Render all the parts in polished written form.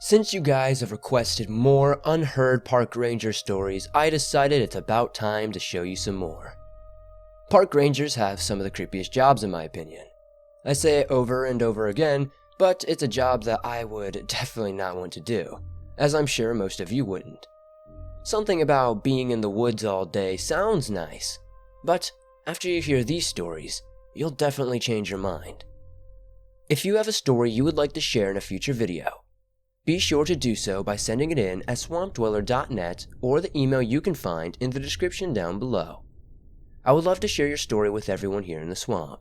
Since you guys have requested more unheard park ranger stories, I decided it's about time to show you some more. Park rangers have some of the creepiest jobs in my opinion. I say it over and over again, but it's a job that I would definitely not want to do, as I'm sure most of you wouldn't. Something about being in the woods all day sounds nice, but after you hear these stories, you'll definitely change your mind. If you have a story you would like to share in a future video, be sure to do so by sending it in at swampdweller.net or the email you can find in the description down below. I would love to share your story with everyone here in the swamp.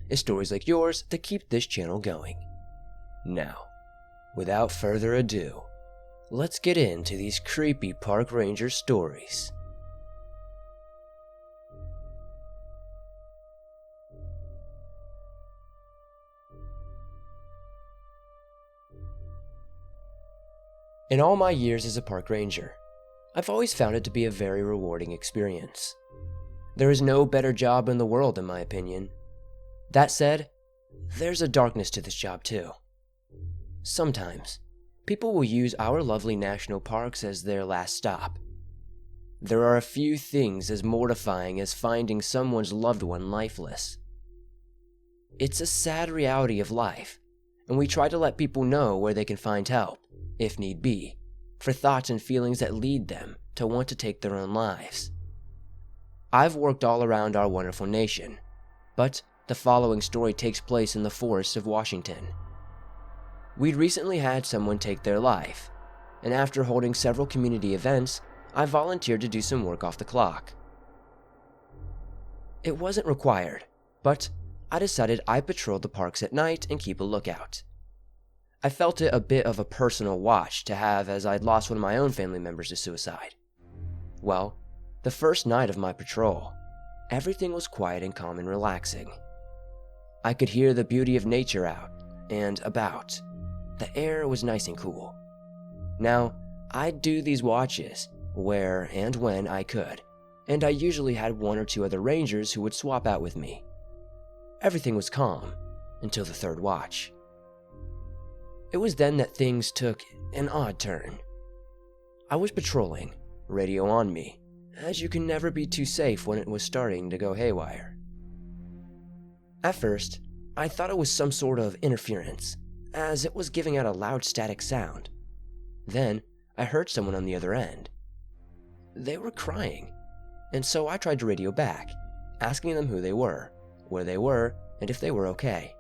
It's stories like yours that keep this channel going. Now, without further ado, let's get into these creepy park ranger stories. In all my years as a park ranger, I've always found it to be a very rewarding experience. There is no better job in the world in my opinion. That said, there's a darkness to this job too. Sometimes, people will use our lovely national parks as their last stop. There are a few things as mortifying as finding someone's loved one lifeless. It's a sad reality of life, and we try to let people know where they can find help, if need be, for thoughts and feelings that lead them to want to take their own lives. I've worked all around our wonderful nation, but the following story takes place in the forests of Washington. We'd recently had someone take their life, and after holding several community events, I volunteered to do some work off the clock. It wasn't required, but I decided I'd patrol the parks at night and keep a lookout. I felt it a bit of a personal watch to have as I'd lost one of my own family members to suicide. Well, the first night of my patrol, everything was quiet and calm and relaxing. I could hear the beauty of nature out and about. The air was nice and cool. Now, I'd do these watches where and when I could, and I usually had one or two other rangers who would swap out with me. Everything was calm until the third watch. It was then that things took an odd turn. I was patrolling, radio on me, as you can never be too safe when it was starting to go haywire. At first, I thought it was some sort of interference, as it was giving out a loud static sound. Then, I heard someone on the other end. They were crying, and so I tried to radio back, asking them who they were, where they were, and if they were okay.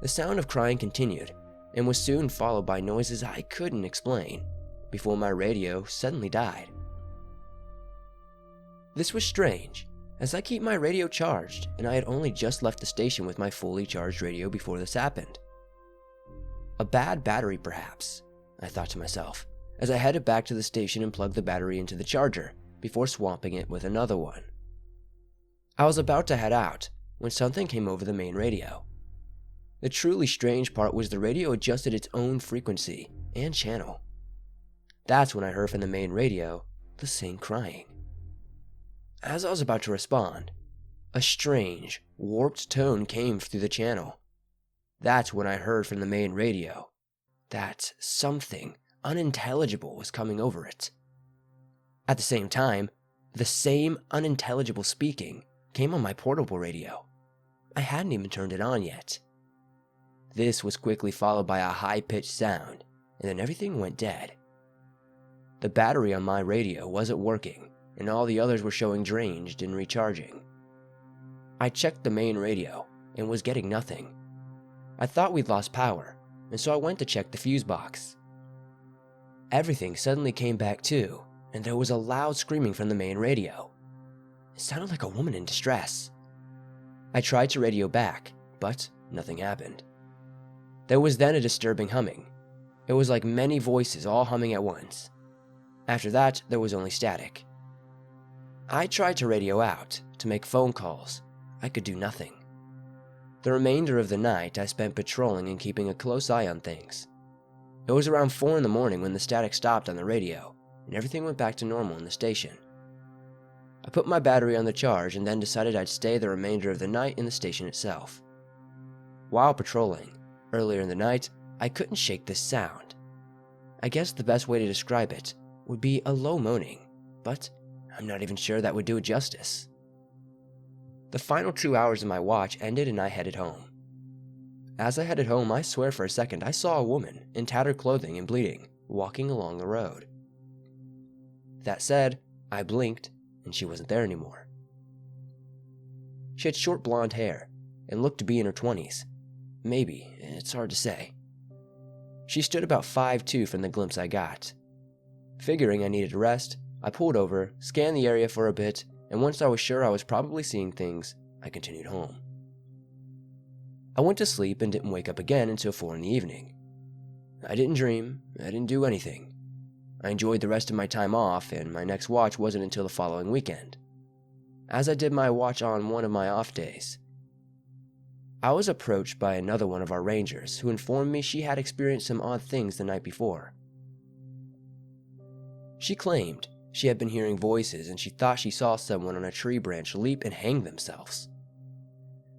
The sound of crying continued, and was soon followed by noises I couldn't explain, before my radio suddenly died. This was strange, as I keep my radio charged, and I had only just left the station with my fully charged radio before this happened. A bad battery perhaps, I thought to myself, as I headed back to the station and plugged the battery into the charger, before swapping it with another one. I was about to head out, when something came over the main radio. The truly strange part was the radio adjusted its own frequency and channel. That's when I heard from the main radio the same crying. As I was about to respond, a strange, warped tone came through the channel. That's when I heard from the main radio that something unintelligible was coming over it. At the same time, the same unintelligible speaking came on my portable radio. I hadn't even turned it on yet. This was quickly followed by a high-pitched sound, and then everything went dead. The battery on my radio wasn't working, and all the others were showing drained and recharging. I checked the main radio, and was getting nothing. I thought we'd lost power, and so I went to check the fuse box. Everything suddenly came back too, and there was a loud screaming from the main radio. It sounded like a woman in distress. I tried to radio back, but nothing happened. There was then a disturbing humming. It was like many voices all humming at once. After that, there was only static. I tried to radio out, to make phone calls. I could do nothing. The remainder of the night I spent patrolling and keeping a close eye on things. It was around 4 in the morning when the static stopped on the radio, and everything went back to normal in the station. I put my battery on the charge and then decided I'd stay the remainder of the night in the station itself. While patrolling, earlier in the night, I couldn't shake this sound. I guess the best way to describe it would be a low moaning, but I'm not even sure that would do it justice. The final 2 hours of my watch ended and I headed home. As I headed home, I swear for a second I saw a woman in tattered clothing and bleeding, walking along the road. That said, I blinked and she wasn't there anymore. She had short blonde hair and looked to be in her 20s. Maybe, it's hard to say. She stood about 5'2" from the glimpse I got. Figuring I needed a rest, I pulled over, scanned the area for a bit, and once I was sure I was probably seeing things, I continued home. I went to sleep and didn't wake up again until 4 in the evening. I didn't dream, I didn't do anything. I enjoyed the rest of my time off, and my next watch wasn't until the following weekend, as I did my watch on one of my off days. I was approached by another one of our rangers who informed me she had experienced some odd things the night before. She claimed she had been hearing voices and she thought she saw someone on a tree branch leap and hang themselves.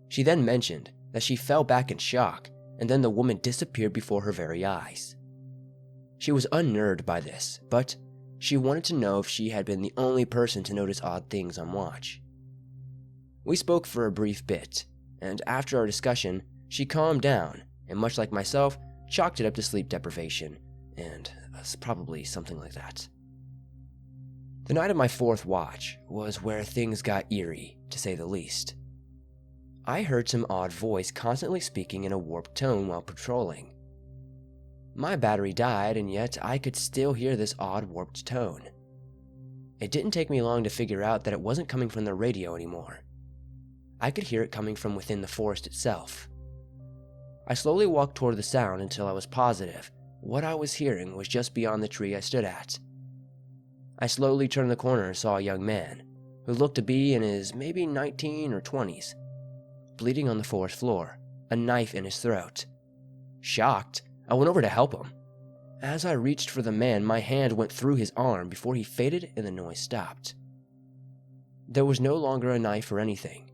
She then mentioned that she fell back in shock and then the woman disappeared before her very eyes. She was unnerved by this, but she wanted to know if she had been the only person to notice odd things on watch. We spoke for a brief bit, and after our discussion, she calmed down and, much like myself, chalked it up to sleep deprivation, and probably something like that. The night of my 4th watch was where things got eerie, to say the least. I heard some odd voice constantly speaking in a warped tone while patrolling. My battery died, and yet I could still hear this odd warped tone. It didn't take me long to figure out that it wasn't coming from the radio anymore. I could hear it coming from within the forest itself. I slowly walked toward the sound until I was positive what I was hearing was just beyond the tree I stood at. I slowly turned the corner and saw a young man, who looked to be in his maybe 19 or 20s, bleeding on the forest floor, a knife in his throat. Shocked, I went over to help him. As I reached for the man, my hand went through his arm before he faded and the noise stopped. There was no longer a knife or anything.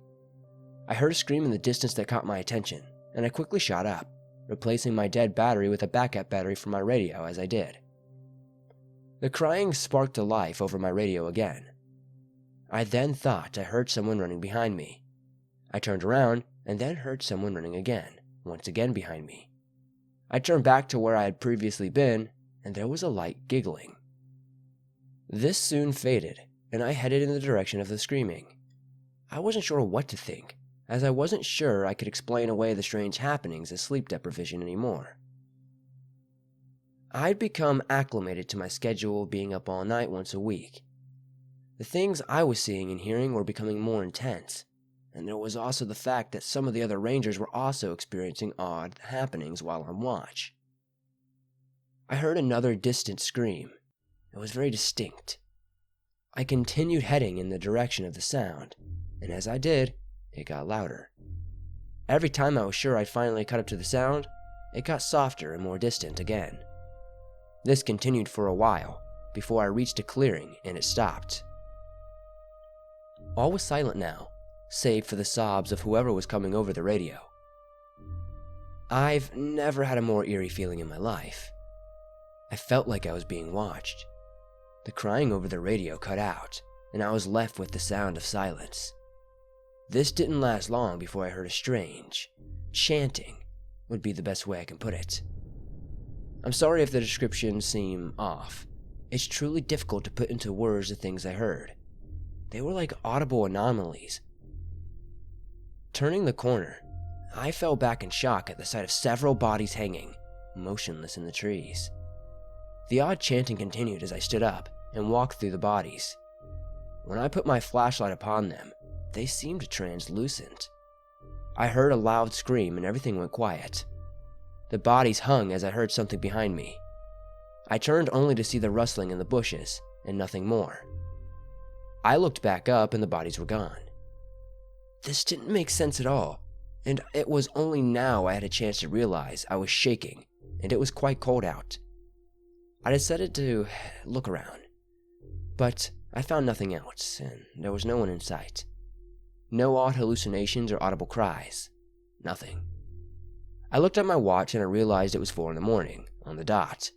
I heard a scream in the distance that caught my attention, and I quickly shot up, replacing my dead battery with a backup battery for my radio as I did. The crying sparked to life over my radio again. I then thought I heard someone running behind me. I turned around and then heard someone running again, once again behind me. I turned back to where I had previously been, and there was a light giggling. This soon faded, and I headed in the direction of the screaming. I wasn't sure what to think, as I wasn't sure I could explain away the strange happenings as sleep deprivation anymore. I'd become acclimated to my schedule of being up all night once a week. The things I was seeing and hearing were becoming more intense, and there was also the fact that some of the other rangers were also experiencing odd happenings while on watch. I heard another distant scream. It was very distinct. I continued heading in the direction of the sound, and as I did, it got louder. Every time I was sure I'd finally caught up to the sound, it got softer and more distant again. This continued for a while, before I reached a clearing and it stopped. All was silent now, save for the sobs of whoever was coming over the radio. I've never had a more eerie feeling in my life. I felt like I was being watched. The crying over the radio cut out, and I was left with the sound of silence. This didn't last long before I heard a strange chanting, would be the best way I can put it. I'm sorry if the descriptions seem off. It's truly difficult to put into words the things I heard. They were like audible anomalies. Turning the corner, I fell back in shock at the sight of several bodies hanging, motionless in the trees. The odd chanting continued as I stood up and walked through the bodies. When I put my flashlight upon them, they seemed translucent. I heard a loud scream and everything went quiet. The bodies hung as I heard something behind me. I turned only to see the rustling in the bushes and nothing more. I looked back up and the bodies were gone. This didn't make sense at all, and it was only now I had a chance to realize I was shaking and it was quite cold out. I decided to look around, but I found nothing else and there was no one in sight. No odd hallucinations or audible cries. Nothing. I looked at my watch and I realized it was 4 in the morning, on the dot.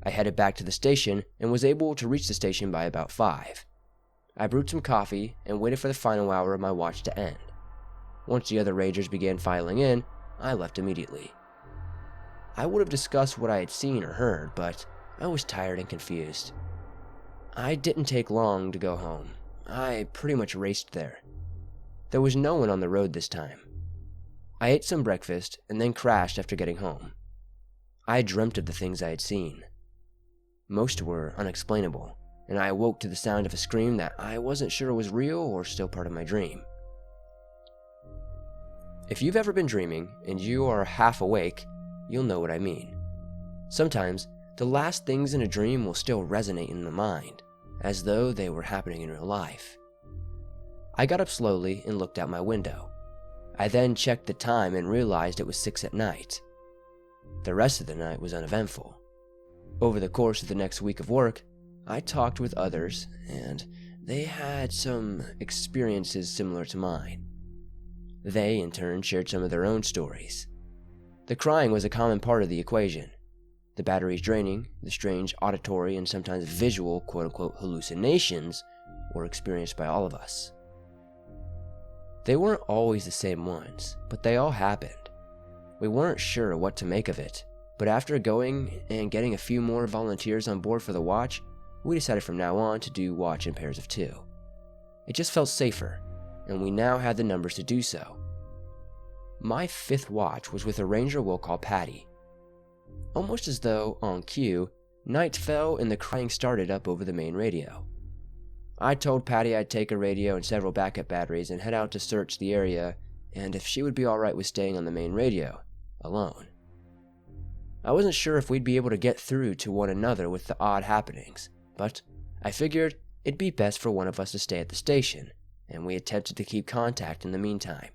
I headed back to the station and was able to reach the station by about 5. I brewed some coffee and waited for the final hour of my watch to end. Once the other Rangers began filing in, I left immediately. I would have discussed what I had seen or heard, but I was tired and confused. I didn't take long to go home. I pretty much raced there. There was no one on the road this time. I ate some breakfast and then crashed after getting home. I dreamt of the things I had seen. Most were unexplainable, and I awoke to the sound of a scream that I wasn't sure was real or still part of my dream. If you've ever been dreaming and you are half awake, you'll know what I mean. Sometimes, the last things in a dream will still resonate in the mind, as though they were happening in real life. I got up slowly and looked out my window. I then checked the time and realized it was 6 at night. The rest of the night was uneventful. Over the course of the next week of work, I talked with others, and they had some experiences similar to mine. They, in turn, shared some of their own stories. The crying was a common part of the equation. The batteries draining, the strange auditory and sometimes visual quote-unquote hallucinations were experienced by all of us. They weren't always the same ones, but they all happened. We weren't sure what to make of it, but after going and getting a few more volunteers on board for the watch, we decided from now on to do watch in pairs of 2. It just felt safer, and we now had the numbers to do so. My 5th watch was with a ranger we'll call Patty. Almost as though, on cue, night fell and the crying started up over the main radio. I told Patty I'd take a radio and several backup batteries and head out to search the area, and if she would be alright with staying on the main radio, alone. I wasn't sure if we'd be able to get through to one another with the odd happenings, but I figured it'd be best for one of us to stay at the station, and we attempted to keep contact in the meantime.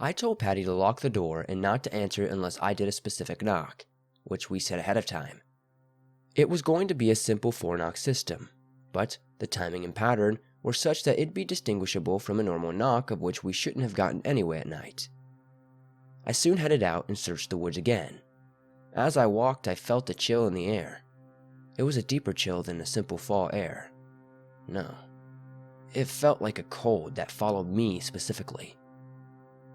I told Patty to lock the door and not to answer it unless I did a specific knock, which we said ahead of time. It was going to be a simple 4-knock system, but the timing and pattern were such that it'd be distinguishable from a normal knock of which we shouldn't have gotten anyway at night. I soon headed out and searched the woods again. As I walked, I felt a chill in the air. It was a deeper chill than a simple fall air. No. It felt like a cold that followed me specifically.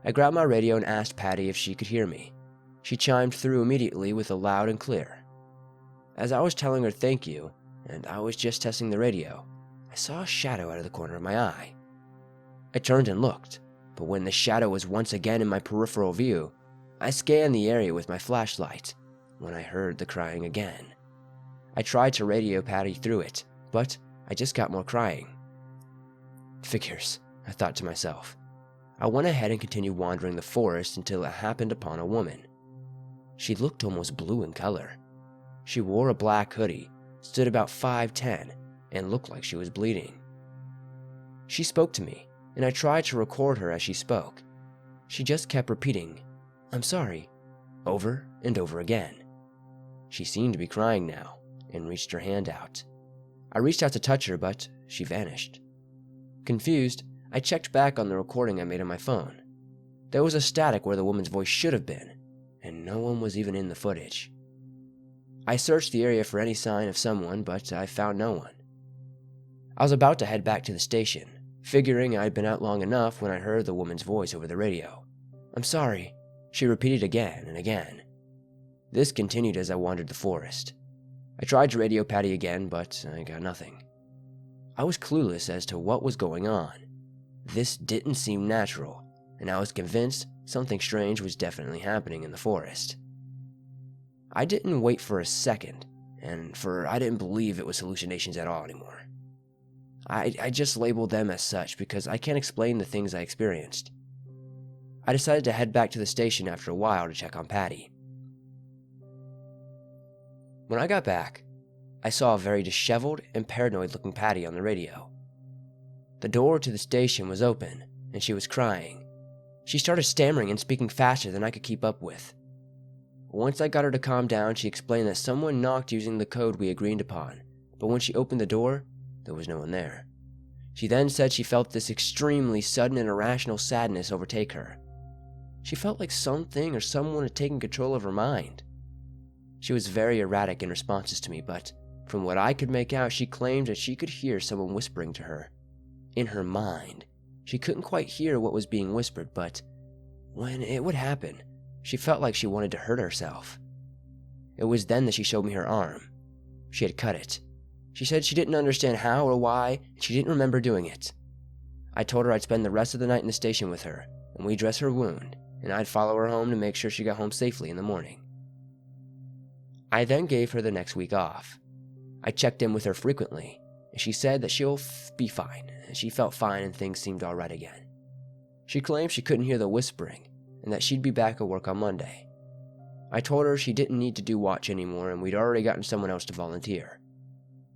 I grabbed my radio and asked Patty if she could hear me. She chimed through immediately with a loud and clear. As I was telling her thank you, and I was just testing the radio, I saw a shadow out of the corner of my eye. I turned and looked, but when the shadow was once again in my peripheral view, I scanned the area with my flashlight when I heard the crying again. I tried to radio Patty through it, but I just got more crying. Figures, I thought to myself. I went ahead and continued wandering the forest until I happened upon a woman. She looked almost blue in color. She wore a black hoodie, stood about 5'10", and looked like she was bleeding. She spoke to me, and I tried to record her as she spoke. She just kept repeating, "I'm sorry," over and over again. She seemed to be crying now, and reached her hand out. I reached out to touch her, but she vanished. Confused, I checked back on the recording I made on my phone. There was a static where the woman's voice should have been, and no one was even in the footage. I searched the area for any sign of someone, but I found no one. I was about to head back to the station, figuring I'd been out long enough when I heard the woman's voice over the radio. "I'm sorry," she repeated again and again. This continued as I wandered the forest. I tried to radio Patty again, but I got nothing. I was clueless as to what was going on. This didn't seem natural, and I was convinced something strange was definitely happening in the forest. I didn't wait for a second, I didn't believe it was hallucinations at all anymore. I just labeled them as such because I can't explain the things I experienced. I decided to head back to the station after a while to check on Patty. When I got back, I saw a very disheveled and paranoid-looking Patty on the radio. The door to the station was open, and she was crying. She started stammering and speaking faster than I could keep up with. Once I got her to calm down, she explained that someone knocked using the code we agreed upon, but when she opened the door, there was no one there. She then said she felt this extremely sudden and irrational sadness overtake her. She felt like something or someone had taken control of her mind. She was very erratic in responses to me, but from what I could make out, she claimed that she could hear someone whispering to her. In her mind, she couldn't quite hear what was being whispered, but when it would happen, she felt like she wanted to hurt herself. It was then that she showed me her arm. She had cut it. She said she didn't understand how or why, and she didn't remember doing it. I told her I'd spend the rest of the night in the station with her, and we'd dress her wound, and I'd follow her home to make sure she got home safely in the morning. I then gave her the next week off. I checked in with her frequently, and she said that she'll be fine, and she felt fine and things seemed alright again. She claimed she couldn't hear the whispering, and that she'd be back at work on Monday. I told her she didn't need to do watch anymore, and we'd already gotten someone else to volunteer.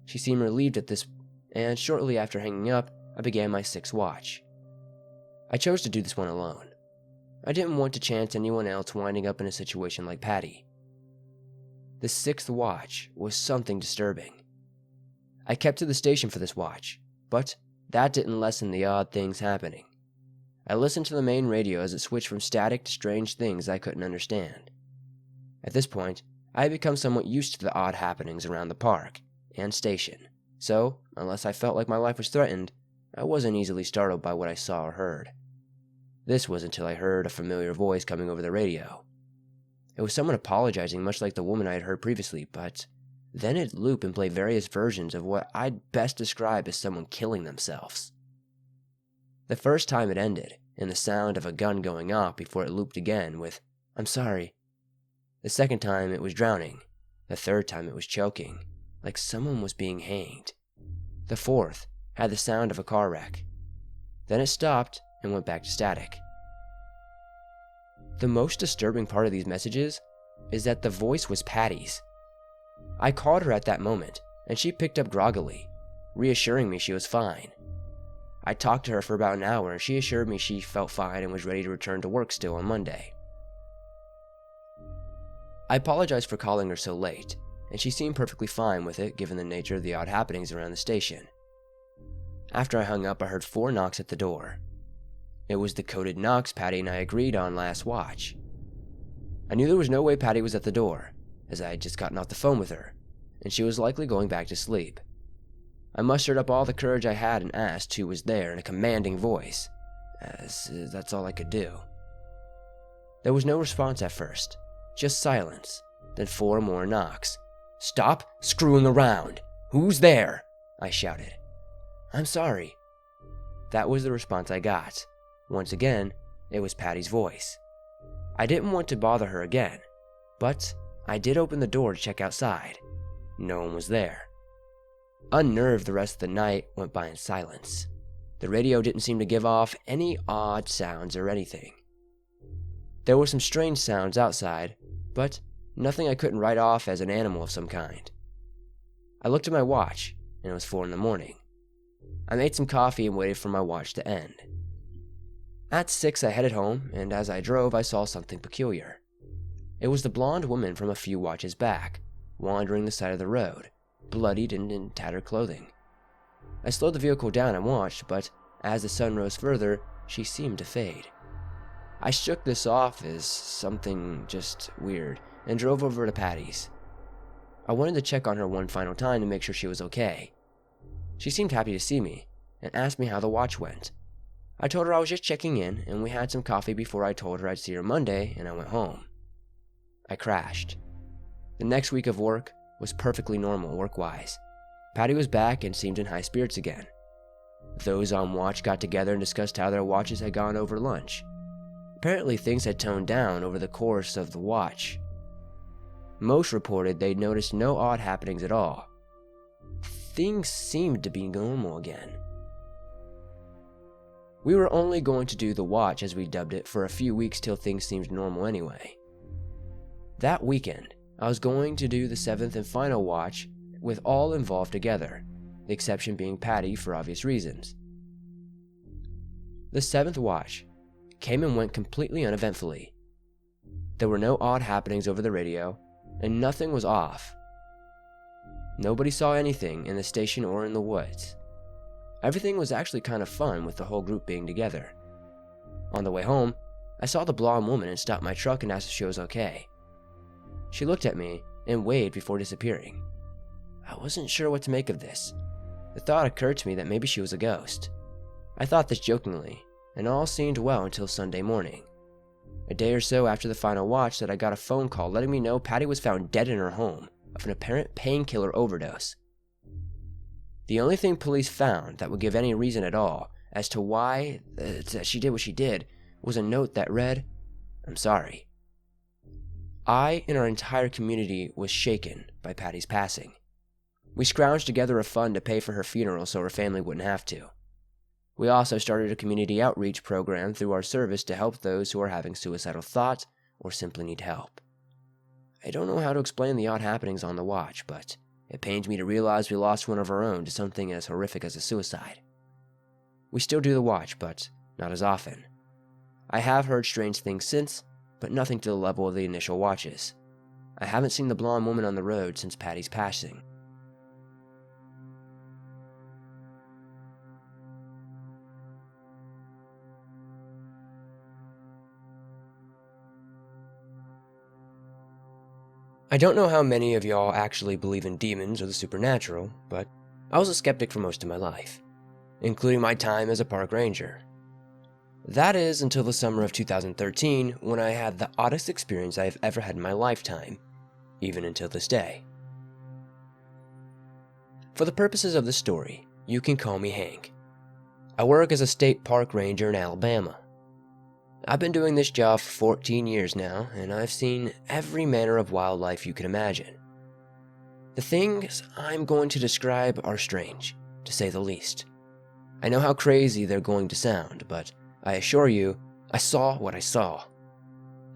She seemed relieved at this, and shortly after hanging up, I began my 6th watch. I chose to do this one alone. I didn't want to chance anyone else winding up in a situation like Patty. The 6th watch was something disturbing. I kept to the station for this watch, but that didn't lessen the odd things happening. I listened to the main radio as it switched from static to strange things I couldn't understand. At this point, I had become somewhat used to the odd happenings around the park and station, so, unless I felt like my life was threatened, I wasn't easily startled by what I saw or heard. This was until I heard a familiar voice coming over the radio. It was someone apologizing, much like the woman I had heard previously, but then it'd loop and play various versions of what I'd best describe as someone killing themselves. The first time it ended in the sound of a gun going off before it looped again with, "I'm sorry." The second time it was drowning. The third time it was choking, like someone was being hanged. The fourth had the sound of a car wreck. Then it stopped and went back to static. The most disturbing part of these messages is that the voice was Patty's. I called her at that moment, and she picked up groggily, reassuring me she was fine. I talked to her for about an hour, and she assured me she felt fine and was ready to return to work still on Monday. I apologized for calling her so late, and she seemed perfectly fine with it given the nature of the odd happenings around the station. After I hung up, I heard 4 knocks at the door. It was the coded knocks Patty and I agreed on last watch. I knew there was no way Patty was at the door, as I had just gotten off the phone with her, and she was likely going back to sleep. I mustered up all the courage I had and asked who was there in a commanding voice, as that's all I could do. There was no response at first, just silence, then 4 more knocks. "Stop screwing around! Who's there?" I shouted. "I'm sorry." That was the response I got. Once again, it was Patty's voice. I didn't want to bother her again, but I did open the door to check outside. No one was there. Unnerved, the rest of the night went by in silence. The radio didn't seem to give off any odd sounds or anything. There were some strange sounds outside, but nothing I couldn't write off as an animal of some kind. I looked at my watch, and it was 4 a.m. I made some coffee and waited for my watch to end. At 6, I headed home, and as I drove, I saw something peculiar. It was the blonde woman from a few watches back, wandering the side of the road, bloodied and in tattered clothing. I slowed the vehicle down and watched, but as the sun rose further, she seemed to fade. I shook this off as something just weird, and drove over to Patty's. I wanted to check on her one final time to make sure she was okay. She seemed happy to see me, and asked me how the watch went. I told her I was just checking in, and we had some coffee before I told her I'd see her Monday, and I went home. I crashed. The next week of work was perfectly normal work-wise. Patty was back and seemed in high spirits again. Those on watch got together and discussed how their watches had gone over lunch. Apparently things had toned down over the course of the watch. Most reported they'd noticed no odd happenings at all. Things seemed to be normal again. We were only going to do the watch, as we dubbed it, for a few weeks till things seemed normal anyway. That weekend, I was going to do the 7th and final watch with all involved together, the exception being Patty for obvious reasons. The 7th watch came and went completely uneventfully. There were no odd happenings over the radio, and nothing was off. Nobody saw anything in the station or in the woods. Everything was actually kind of fun with the whole group being together. On the way home, I saw the blonde woman and stopped my truck and asked if she was okay. She looked at me and waved before disappearing. I wasn't sure what to make of this. The thought occurred to me that maybe she was a ghost. I thought this jokingly, and all seemed well until Sunday morning. A day or so after the final watch that I got a phone call letting me know Patty was found dead in her home of an apparent painkiller overdose. The only thing police found that would give any reason at all as to why she did what she did was a note that read, "I'm sorry." I and our entire community was shaken by Patty's passing. We scrounged together a fund to pay for her funeral so her family wouldn't have to. We also started a community outreach program through our service to help those who are having suicidal thoughts or simply need help. I don't know how to explain the odd happenings on the watch, but it pains me to realize we lost one of our own to something as horrific as a suicide. We still do the watch, but not as often. I have heard strange things since, but nothing to the level of the initial watches. I haven't seen the blonde woman on the road since Patty's passing. I don't know how many of y'all actually believe in demons or the supernatural, but I was a skeptic for most of my life, including my time as a park ranger. That is until the summer of 2013 when I had the oddest experience I have ever had in my lifetime, even until this day. For the purposes of the story, you can call me Hank. I work as a state park ranger in Alabama. I've been doing this job for 14 years now, and I've seen every manner of wildlife you can imagine. The things I'm going to describe are strange, to say the least. I know how crazy they're going to sound, but I assure you, I saw what I saw.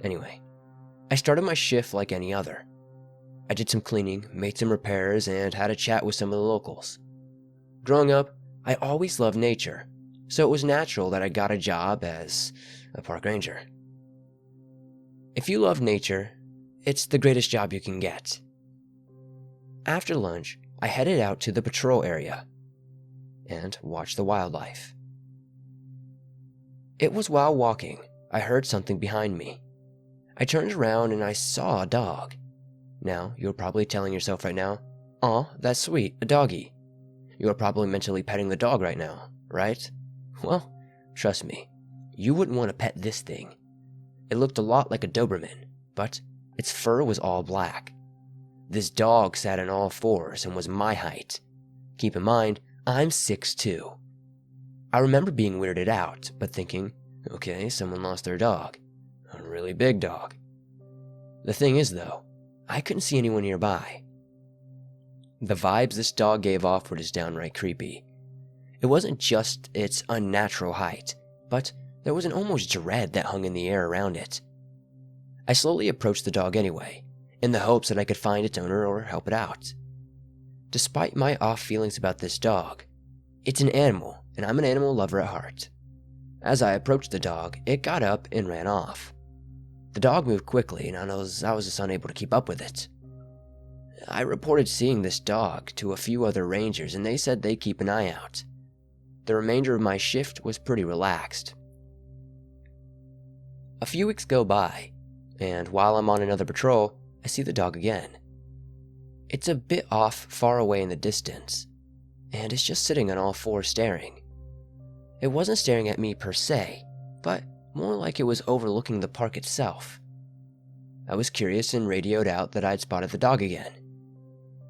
Anyway, I started my shift like any other. I did some cleaning, made some repairs, and had a chat with some of the locals. Growing up, I always loved nature, so it was natural that I got a job as a park ranger. If you love nature, it's the greatest job you can get. After lunch, I headed out to the patrol area and watched the wildlife. It was while walking, I heard something behind me. I turned around and I saw a dog. Now, you're probably telling yourself right now, "Aw, that's sweet, a doggy." You are probably mentally petting the dog right now, right? Well, trust me, you wouldn't want to pet this thing. It looked a lot like a Doberman, but its fur was all black. This dog sat on all fours and was my height. Keep in mind, I'm 6'2". I remember being weirded out, but thinking, okay, someone lost their dog. A really big dog. The thing is though, I couldn't see anyone nearby. The vibes this dog gave off were just downright creepy. It wasn't just its unnatural height, but there was an almost dread that hung in the air around it. I slowly approached the dog anyway, in the hopes that I could find its owner or help it out. Despite my off feelings about this dog, it's an animal, and I'm an animal lover at heart. As I approached the dog, it got up and ran off. The dog moved quickly, and I was just unable to keep up with it. I reported seeing this dog to a few other rangers, and they said they'd keep an eye out. The remainder of my shift was pretty relaxed. A few weeks go by, and while I'm on another patrol, I see the dog again. It's a bit off far away in the distance, and it's just sitting on all fours staring. It wasn't staring at me per se, but more like it was overlooking the park itself. I was curious and radioed out that I'd spotted the dog again.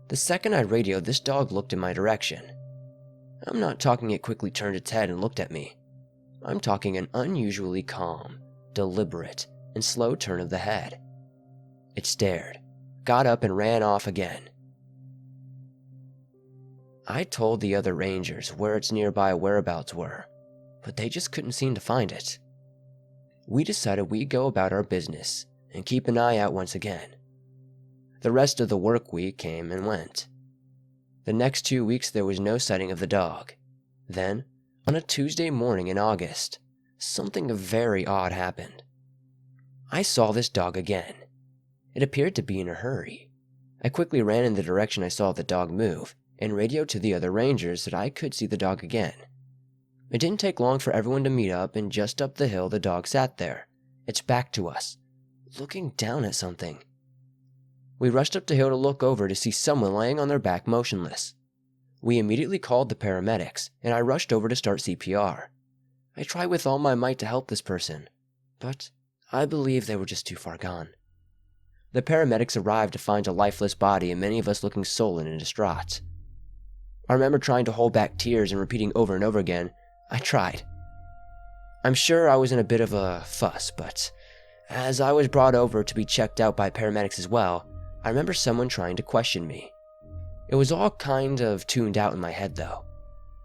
The second I radioed, this dog looked in my direction. I'm not talking it quickly turned its head and looked at me. I'm talking an unusually calm, deliberate, and slow turn of the head. It stared, got up, and ran off again. I told the other rangers where its nearby whereabouts were, but they just couldn't seem to find it. We decided we'd go about our business and keep an eye out once again. The rest of the work week came and went. The next 2 weeks there was no sighting of the dog. Then, on a Tuesday morning in August, something very odd happened. I saw this dog again. It appeared to be in a hurry. I quickly ran in the direction I saw the dog move and radioed to the other rangers that I could see the dog again. It didn't take long for everyone to meet up, and just up the hill the dog sat there, its back to us, looking down at something. We rushed up the hill to look over to see someone laying on their back motionless. We immediately called the paramedics, and I rushed over to start CPR. I tried with all my might to help this person, but I believe they were just too far gone. The paramedics arrived to find a lifeless body and many of us looking sullen and distraught. I remember trying to hold back tears and repeating over and over again, I tried. I'm sure I was in a bit of a fuss, but as I was brought over to be checked out by paramedics as well, I remember someone trying to question me. It was all kind of tuned out in my head though.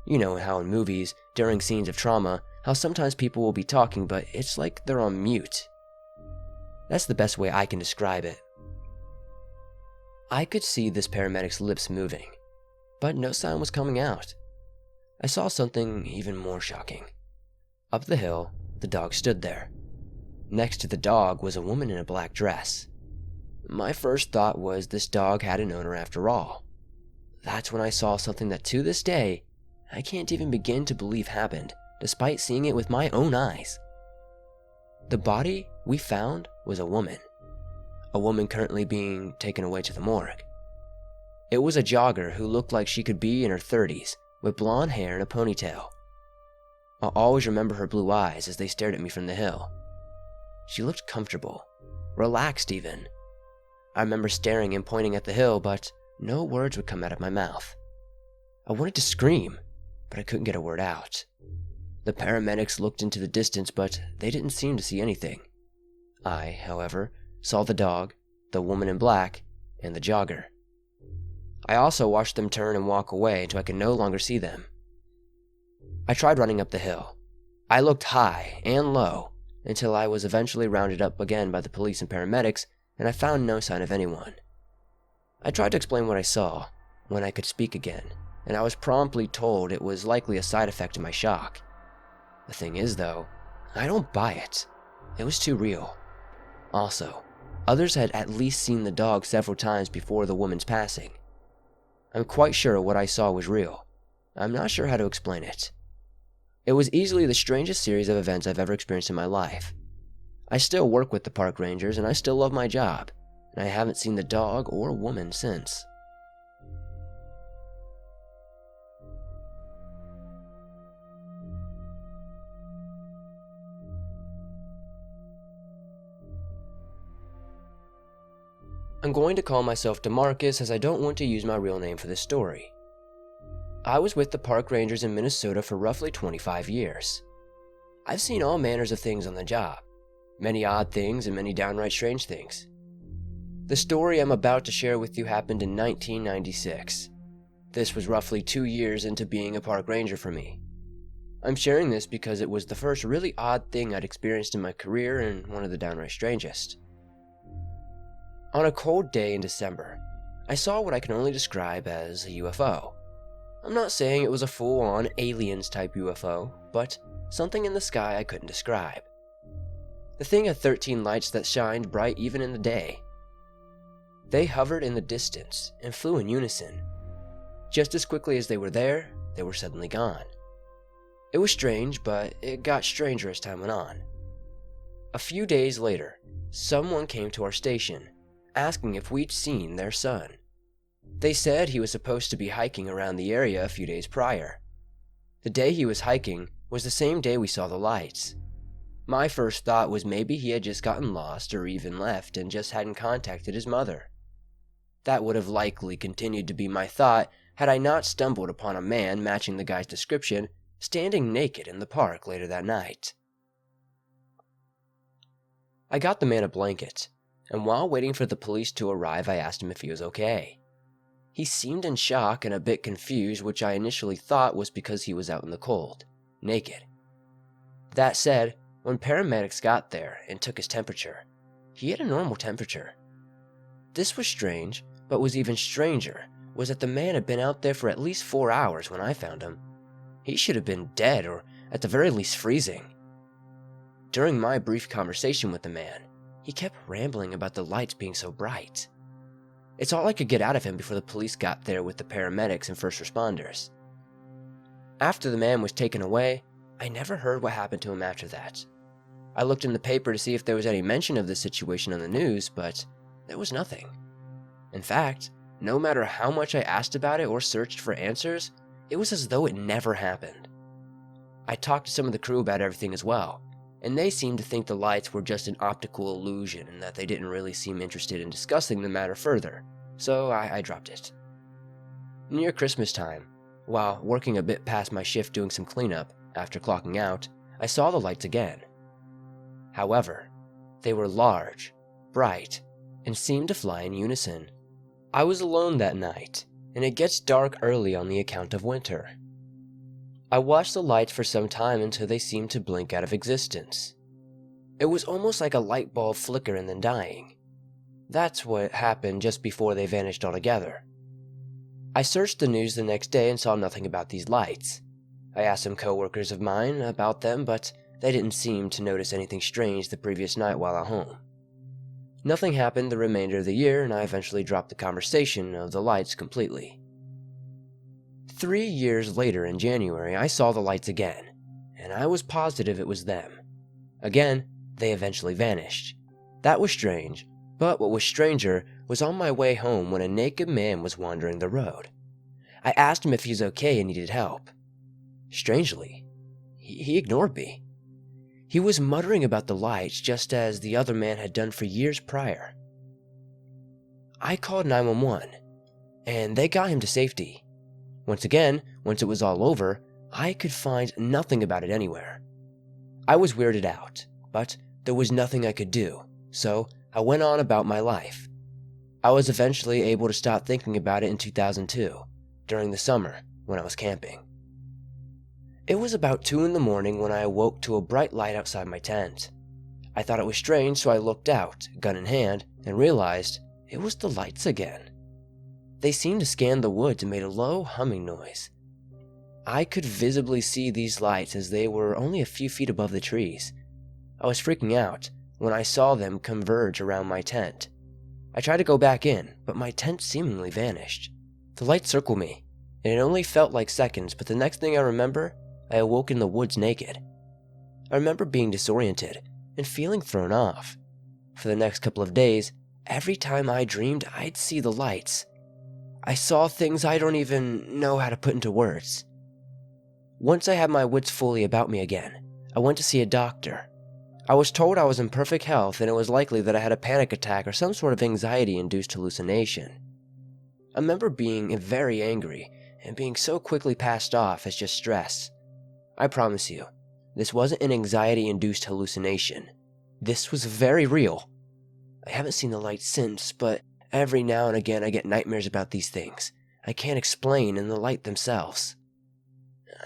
You know how in movies, during scenes of trauma, how sometimes people will be talking but it's like they're on mute. That's the best way I can describe it. I could see this paramedic's lips moving, but no sound was coming out. I saw something even more shocking. Up the hill, the dog stood there. Next to the dog was a woman in a black dress. My first thought was this dog had an owner after all. That's when I saw something that to this day, I can't even begin to believe happened, despite seeing it with my own eyes. The body we found was a woman currently being taken away to the morgue. It was a jogger who looked like she could be in her 30s, with blonde hair and a ponytail. I'll always remember her blue eyes as they stared at me from the hill. She looked comfortable, relaxed even. I remember staring and pointing at the hill, but no words would come out of my mouth. I wanted to scream, but I couldn't get a word out. The paramedics looked into the distance, but they didn't seem to see anything. I, however, saw the dog, the woman in black, and the jogger. I also watched them turn and walk away until I could no longer see them. I tried running up the hill. I looked high and low until I was eventually rounded up again by the police and paramedics, and I found no sign of anyone. I tried to explain what I saw when I could speak again, and I was promptly told it was likely a side effect of my shock. The thing is, though, I don't buy it. It was too real. Also, others had at least seen the dog several times before the woman's passing. I'm quite sure what I saw was real. I'm not sure how to explain it. It was easily the strangest series of events I've ever experienced in my life. I still work with the park rangers and I still love my job, and I haven't seen the dog or woman since. I'm going to call myself DeMarcus as I don't want to use my real name for this story. I was with the park rangers in Minnesota for roughly 25 years. I've seen all manners of things on the job, many odd things and many downright strange things. The story I'm about to share with you happened in 1996. This was roughly 2 years into being a park ranger for me. I'm sharing this because it was the first really odd thing I'd experienced in my career and one of the downright strangest. On a cold day in December, I saw what I can only describe as a UFO. I'm not saying it was a full-on aliens type UFO, but something in the sky I couldn't describe. The thing had 13 lights that shined bright even in the day. They hovered in the distance and flew in unison. Just as quickly as they were there, they were suddenly gone. It was strange, but it got stranger as time went on. A few days later, someone came to our station, asking if we'd seen their son. They said he was supposed to be hiking around the area a few days prior. The day he was hiking was the same day we saw the lights. My first thought was maybe he had just gotten lost or even left and just hadn't contacted his mother. That would have likely continued to be my thought had I not stumbled upon a man matching the guy's description standing naked in the park later that night. I got the man a blanket, and while waiting for the police to arrive, I asked him if he was okay. He seemed in shock and a bit confused, which I initially thought was because he was out in the cold, naked. That said, when paramedics got there and took his temperature, he had a normal temperature. This was strange, but was even stranger was that the man had been out there for at least 4 hours when I found him. He should have been dead or at the very least freezing. During my brief conversation with the man, he kept rambling about the lights being so bright. It's all I could get out of him before the police got there with the paramedics and first responders. After the man was taken away, I never heard what happened to him after that. I looked in the paper to see if there was any mention of this situation on the news, but there was nothing. In fact, no matter how much I asked about it or searched for answers, it was as though it never happened. I talked to some of the crew about everything as well, and they seemed to think the lights were just an optical illusion and that they didn't really seem interested in discussing the matter further, so I dropped it. Near Christmas time, while working a bit past my shift doing some cleanup after clocking out, I saw the lights again. However, they were large, bright, and seemed to fly in unison. I was alone that night, and it gets dark early on the account of winter. I watched the lights for some time until they seemed to blink out of existence. It was almost like a light bulb flicker and then dying. That's what happened just before they vanished altogether. I searched the news the next day and saw nothing about these lights. I asked some coworkers of mine about them, but they didn't seem to notice anything strange the previous night while at home. Nothing happened the remainder of the year, and I eventually dropped the conversation of the lights completely. 3 years later in January, I saw the lights again, and I was positive it was them. Again, they eventually vanished. That was strange, but what was stranger was on my way home when a naked man was wandering the road. I asked him if he was okay and needed help. Strangely, he ignored me. He was muttering about the lights just as the other man had done for years prior. I called 911, and they got him to safety. Once again, once it was all over, I could find nothing about it anywhere. I was weirded out, but there was nothing I could do, so I went on about my life. I was eventually able to stop thinking about it in 2002, during the summer when I was camping. It was about 2 in the morning when I awoke to a bright light outside my tent. I thought it was strange, so I looked out, gun in hand, and realized it was the lights again. They seemed to scan the woods and made a low humming noise. I could visibly see these lights as they were only a few feet above the trees. I was freaking out when I saw them converge around my tent. I tried to go back in, but my tent seemingly vanished. The lights circled me, and it only felt like seconds, but the next thing I remember, I awoke in the woods naked. I remember being disoriented and feeling thrown off. For the next couple of days, every time I dreamed, I'd see the lights. I saw things I don't even know how to put into words. Once I had my wits fully about me again, I went to see a doctor. I was told I was in perfect health and it was likely that I had a panic attack or some sort of anxiety-induced hallucination. I remember being very angry and being so quickly passed off as just stress. I promise you, this wasn't an anxiety-induced hallucination. This was very real. I haven't seen the light since, but every now and again I get nightmares about these things I can't explain in the light themselves.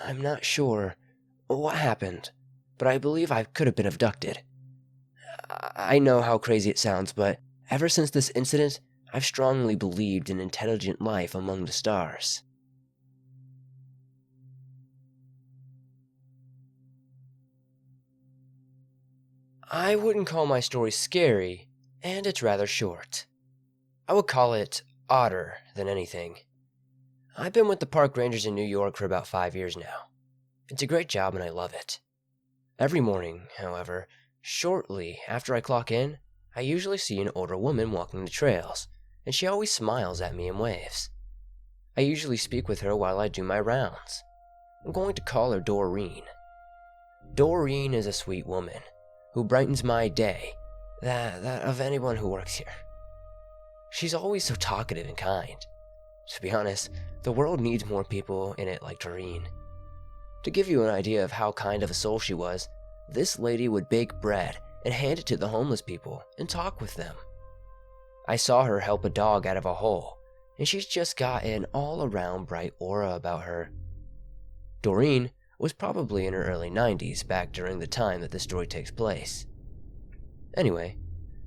I'm not sure what happened, but I believe I could have been abducted. I know how crazy it sounds, but ever since this incident, I've strongly believed in intelligent life among the stars. I wouldn't call my story scary, and it's rather short. I would call it odder than anything. I've been with the park rangers in New York for about 5 years now. It's a great job and I love it. Every morning, however, shortly after I clock in, I usually see an older woman walking the trails, and she always smiles at me and waves. I usually speak with her while I do my rounds. I'm going to call her Doreen. Doreen is a sweet woman who brightens my day, that of anyone who works here. She's always so talkative and kind. To be honest, the world needs more people in it like Doreen. To give you an idea of how kind of a soul she was, this lady would bake bread and hand it to the homeless people and talk with them. I saw her help a dog out of a hole, and she's just got an all-around bright aura about her. Doreen was probably in her early 90s back during the time that this story takes place. Anyway,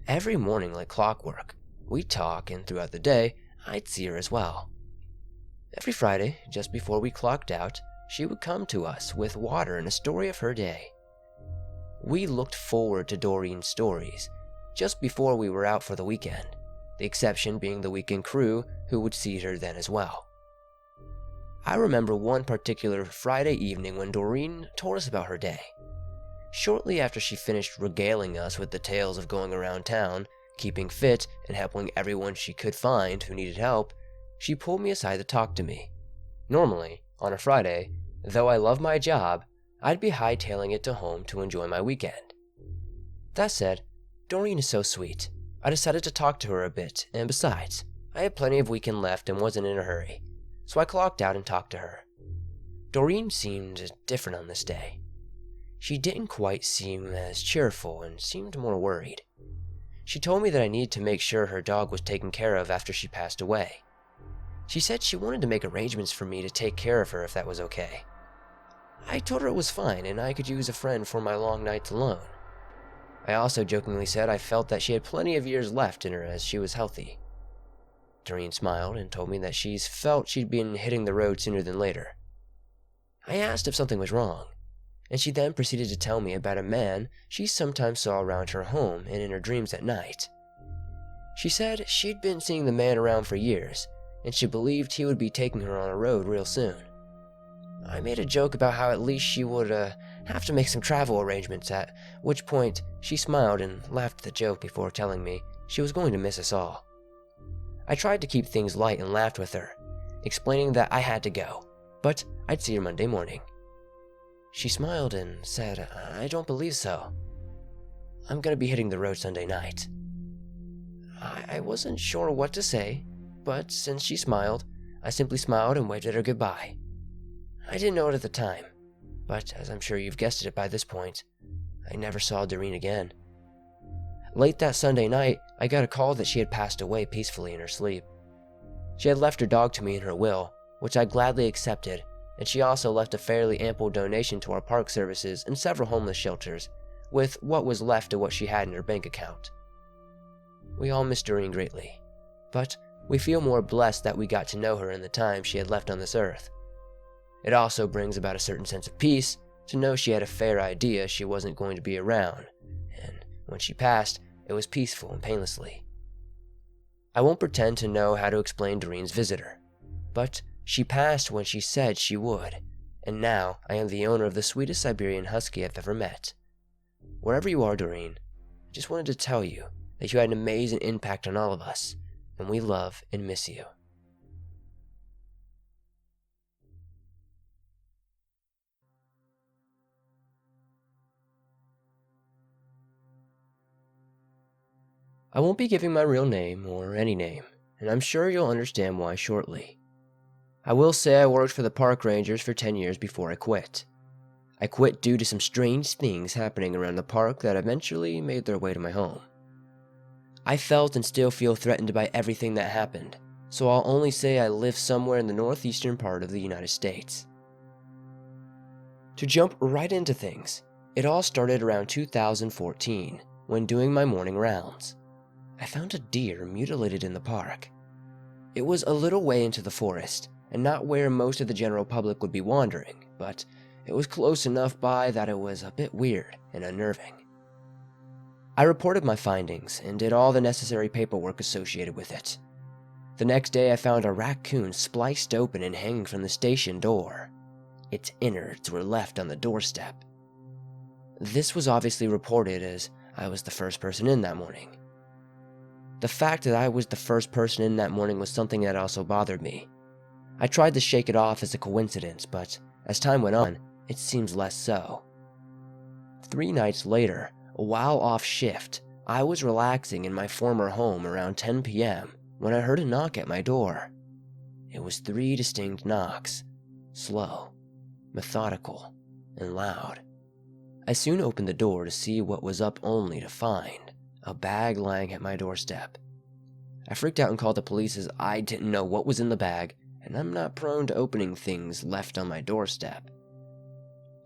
every morning like clockwork, we talk, and throughout the day, I'd see her as well. Every Friday, just before we clocked out, she would come to us with water and a story of her day. We looked forward to Doreen's stories just before we were out for the weekend, the exception being the weekend crew who would see her then as well. I remember one particular Friday evening when Doreen told us about her day. Shortly after she finished regaling us with the tales of going around town, Keeping fit and helping everyone she could find who needed help, she pulled me aside to talk to me. Normally, on a Friday, though I love my job, I'd be hightailing it to home to enjoy my weekend. That said, Doreen is so sweet. I decided to talk to her a bit, and besides, I had plenty of weekend left and wasn't in a hurry, so I clocked out and talked to her. Doreen seemed different on this day. She didn't quite seem as cheerful and seemed more worried. She told me that I needed to make sure her dog was taken care of after she passed away. She said she wanted to make arrangements for me to take care of her if that was okay. I told her it was fine and I could use a friend for my long nights alone. I also jokingly said I felt that she had plenty of years left in her as she was healthy. Doreen smiled and told me that she felt she'd been hitting the road sooner than later. I asked if something was wrong, and she then proceeded to tell me about a man she sometimes saw around her home and in her dreams at night. She said she'd been seeing the man around for years, and she believed he would be taking her on a road real soon. I made a joke about how at least she would have to make some travel arrangements, at which point she smiled and laughed at the joke before telling me she was going to miss us all. I tried to keep things light and laughed with her, explaining that I had to go, but I'd see her Monday morning. She smiled and said, "I don't believe so. I'm going to be hitting the road Sunday night." I wasn't sure what to say, but since she smiled, I simply smiled and waved at her goodbye. I didn't know it at the time, but as I'm sure you've guessed it by this point, I never saw Doreen again. Late that Sunday night, I got a call that she had passed away peacefully in her sleep. She had left her dog to me in her will, which I gladly accepted, and she also left a fairly ample donation to our park services and several homeless shelters, with what was left of what she had in her bank account. We all miss Doreen greatly, but we feel more blessed that we got to know her in the time she had left on this earth. It also brings about a certain sense of peace to know she had a fair idea she wasn't going to be around, and when she passed, it was peaceful and painlessly. I won't pretend to know how to explain Doreen's visitor, but she passed when she said she would, and now I am the owner of the sweetest Siberian Husky I've ever met. Wherever you are, Doreen, I just wanted to tell you that you had an amazing impact on all of us, and we love and miss you. I won't be giving my real name or any name, and I'm sure you'll understand why shortly. I will say I worked for the park rangers for 10 years before I quit. I quit due to some strange things happening around the park that eventually made their way to my home. I felt and still feel threatened by everything that happened, so I'll only say I live somewhere in the northeastern part of the United States. To jump right into things, it all started around 2014, when doing my morning rounds. I found a deer mutilated in the park. It was a little way into the forest, and not where most of the general public would be wandering, but it was close enough by that it was a bit weird and unnerving. I reported my findings and did all the necessary paperwork associated with it. The next day I found a raccoon spliced open and hanging from the station door. Its innards were left on the doorstep. This was obviously reported as I was the first person in that morning. The fact that I was the first person in that morning was something that also bothered me. I tried to shake it off as a coincidence, but as time went on, it seems less so. 3 nights later, while off shift, I was relaxing in my former home around 10 p.m. when I heard a knock at my door. It was 3 distinct knocks, slow, methodical, and loud. I soon opened the door to see what was up only to find a bag lying at my doorstep. I freaked out and called the police as I didn't know what was in the bag, and I'm not prone to opening things left on my doorstep.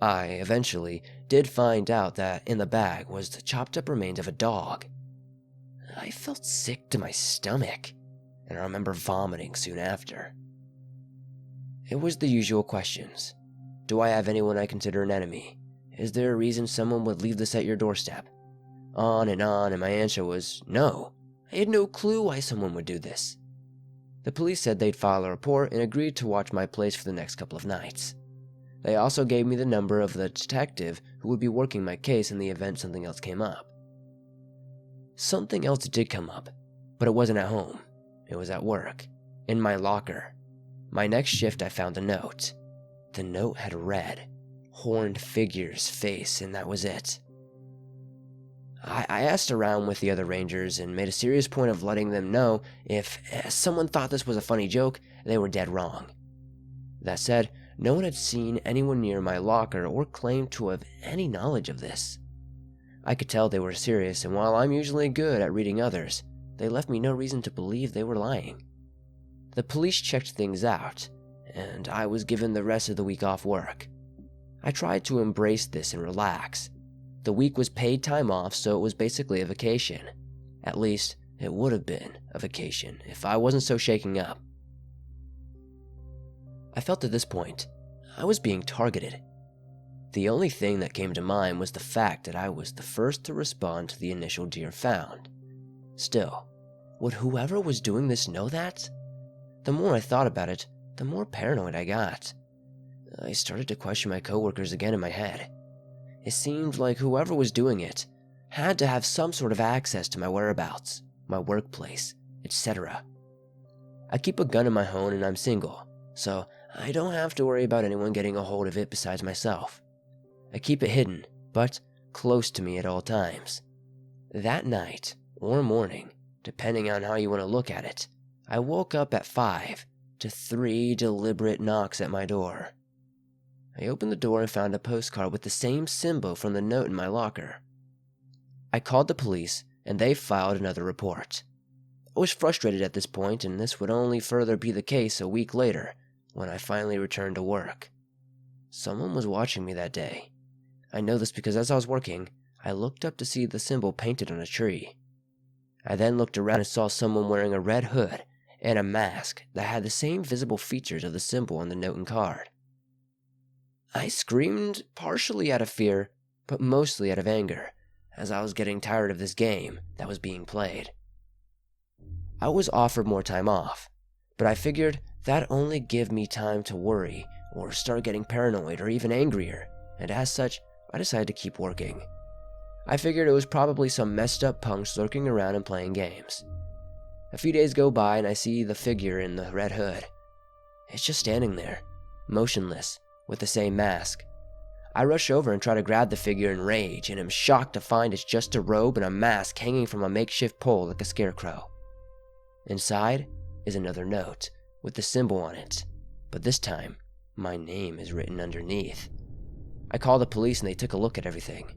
I eventually did find out that in the bag was the chopped up remains of a dog. I felt sick to my stomach, and I remember vomiting soon after. It was the usual questions. Do I have anyone I consider an enemy? Is there a reason someone would leave this at your doorstep? On, and my answer was no. I had no clue why someone would do this. The police said they'd file a report and agreed to watch my place for the next couple of nights. They also gave me the number of the detective who would be working my case in the event something else came up. Something else did come up, but it wasn't at home. It was at work, in my locker. My next shift I found a note. The note had read, "Horned Figure's face," and that was it. I asked around with the other Rangers and made a serious point of letting them know if someone thought this was a funny joke, they were dead wrong. That said, no one had seen anyone near my locker or claimed to have any knowledge of this. I could tell they were serious, and while I'm usually good at reading others, they left me no reason to believe they were lying. The police checked things out, and I was given the rest of the week off work. I tried to embrace this and relax. The week was paid time off, so it was basically a vacation. At least, it would have been a vacation if I wasn't so shaken up. I felt at this point, I was being targeted. The only thing that came to mind was the fact that I was the first to respond to the initial deer found. Still, would whoever was doing this know that? The more I thought about it, the more paranoid I got. I started to question my coworkers again in my head. It seemed like whoever was doing it had to have some sort of access to my whereabouts, my workplace, etc. I keep a gun in my home and I'm single, so I don't have to worry about anyone getting a hold of it besides myself. I keep it hidden, but close to me at all times. That night, or morning, depending on how you want to look at it, I woke up at 5 to 3 deliberate knocks at my door. I opened the door and found a postcard with the same symbol from the note in my locker. I called the police, and they filed another report. I was frustrated at this point, and this would only further be the case a week later, when I finally returned to work. Someone was watching me that day. I know this because as I was working, I looked up to see the symbol painted on a tree. I then looked around and saw someone wearing a red hood and a mask that had the same visible features of the symbol on the note and card. I screamed partially out of fear, but mostly out of anger, as I was getting tired of this game that was being played. I was offered more time off, but I figured that'd only give me time to worry or start getting paranoid or even angrier, and as such, I decided to keep working. I figured it was probably some messed up punks lurking around and playing games. A few days go by and I see the figure in the red hood. It's just standing there, motionless, with the same mask. I rush over and try to grab the figure in rage and am shocked to find it's just a robe and a mask hanging from a makeshift pole like a scarecrow. Inside is another note with the symbol on it, but this time my name is written underneath. I called the police and they took a look at everything.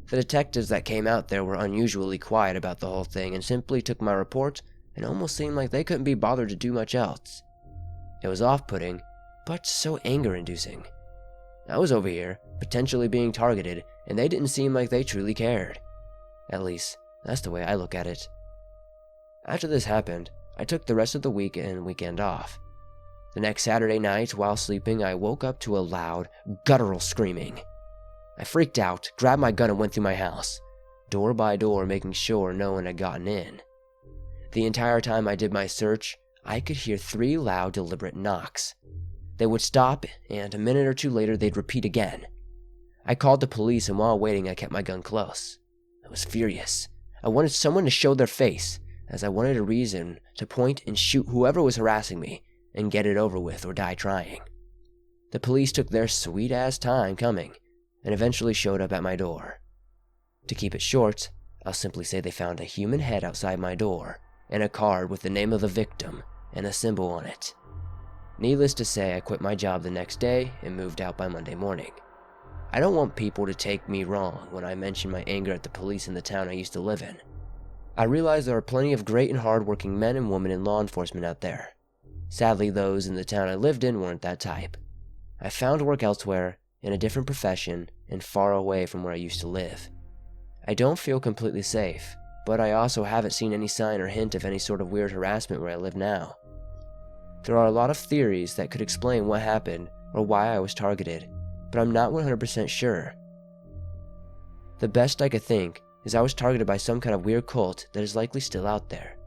The detectives that came out there were unusually quiet about the whole thing and simply took my report and almost seemed like they couldn't be bothered to do much else. It was off-putting, but so anger-inducing. I was over here, potentially being targeted, and they didn't seem like they truly cared. At least, that's the way I look at it. After this happened, I took the rest of the week and weekend off. The next Saturday night, while sleeping, I woke up to a loud, guttural screaming. I freaked out, grabbed my gun and went through my house, door by door making sure no one had gotten in. The entire time I did my search, I could hear 3 loud, deliberate knocks. They would stop, and a minute or two later they'd repeat again. I called the police, and while waiting I kept my gun close. I was furious. I wanted someone to show their face, as I wanted a reason to point and shoot whoever was harassing me, and get it over with or die trying. The police took their sweet-ass time coming, and eventually showed up at my door. To keep it short, I'll simply say they found a human head outside my door, and a card with the name of the victim and a symbol on it. Needless to say, I quit my job the next day and moved out by Monday morning. I don't want people to take me wrong when I mention my anger at the police in the town I used to live in. I realize there are plenty of great and hard-working men and women in law enforcement out there. Sadly, those in the town I lived in weren't that type. I found work elsewhere, in a different profession, and far away from where I used to live. I don't feel completely safe, but I also haven't seen any sign or hint of any sort of weird harassment where I live now. There are a lot of theories that could explain what happened or why I was targeted, but I'm not 100% sure. The best I could think is I was targeted by some kind of weird cult that is likely still out there.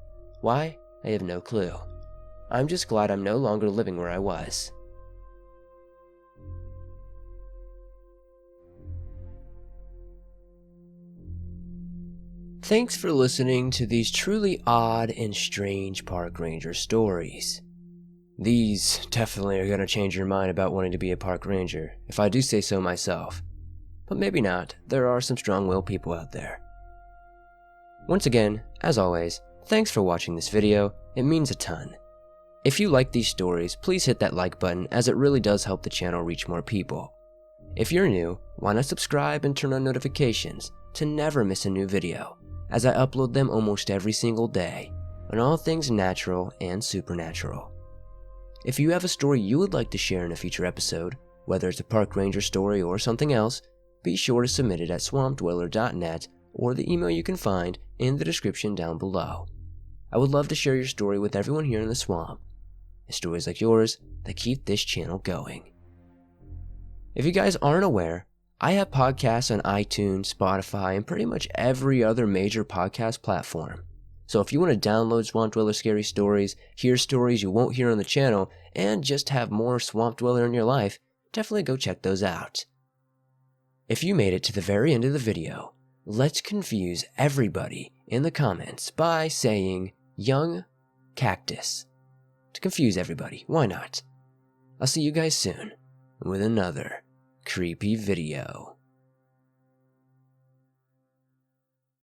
Why? I have no clue. I'm just glad I'm no longer living where I was. Thanks for listening to these truly odd and strange park ranger stories. These definitely are going to change your mind about wanting to be a park ranger, if I do say so myself. But maybe not, there are some strong-willed people out there. Once again, as always, thanks for watching this video, it means a ton. If you like these stories, please hit that like button as it really does help the channel reach more people. If you're new, why not subscribe and turn on notifications to never miss a new video, as I upload them almost every single day on all things natural and supernatural. If you have a story you would like to share in a future episode, whether it's a park ranger story or something else, be sure to submit it at swampdweller.net or the email you can find in the description down below. I would love to share your story with everyone here in the swamp. It's stories like yours that keep this channel going. If you guys aren't aware, I have podcasts on iTunes, Spotify, and pretty much every other major podcast platform. So if you want to download Swamp Dweller Scary Stories, hear stories you won't hear on the channel, and just have more Swamp Dweller in your life, definitely go check those out. If you made it to the very end of the video, let's confuse everybody in the comments by saying young cactus. To confuse everybody, why not? I'll see you guys soon with another creepy video.